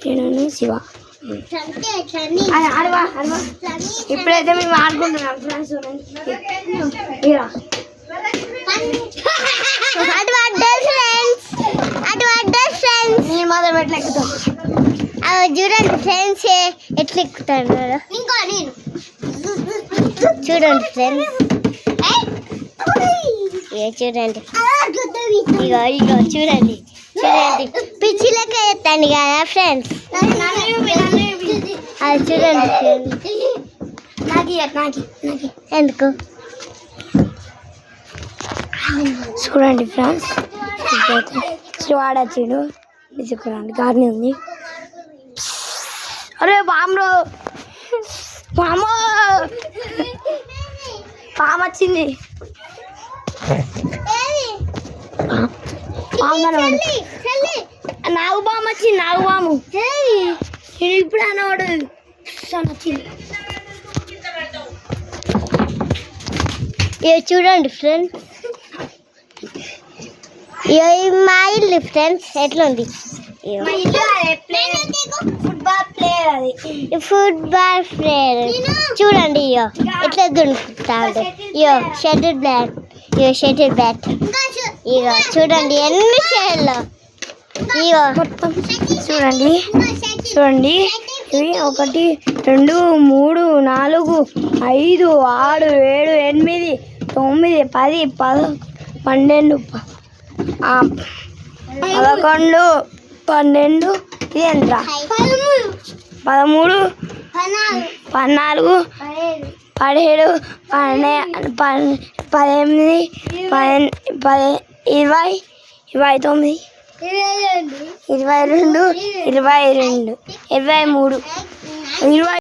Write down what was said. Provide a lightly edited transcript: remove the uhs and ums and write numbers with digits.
నేను శివ. ఇప్పుడైతే మేము ఆడుకుంటున్నాం ఫ్రెండ్స్. నేను మాత్రం ఎట్లా ఎక్కుతాం చూడండి ఫ్రెండ్స్, ఎట్లా ఎక్కుతాను చూడండి ఫ్రెండ్స్. చూడండి ఇగో ఇగో చూడండి చూడండి పిచ్చి లెక్క ఎత్తండి కదా ఫ్రెండ్స్. అది చూడండి ఫ్రెండ్స్. ఎందుకు చూడండి ఫ్రెండ్స్, వాడచ్చిండు చూడండి. గార్ని ఉంది. అరే బామ్రో పాము వచ్చింది. నాగుబాము వచ్చింది. నాగుబాము ఇప్పుడు అన్నవాడు వచ్చింది. ఇక చూడండి ఫ్రెండ్స్, మా ఇల్లు ఫ్రెండ్స్ ఎట్లుంది. ఫుట్బాల్ ప్లేయర్ చూడండి. ఇయో ఎట్లా దునుకుతాడు. ఇయో షటిల్ బ్యాట్, ఇయో షటిల్ బ్యాట్. ఇగో చూడండి ఎన్ని షేర్లు. ఇగో చూడండి చూడండి ఇవి 1 2 3 4 5 6 7 8 9 10 11 12 12 ఇది ఎంత 13 14 17 18 20 21 22 23 20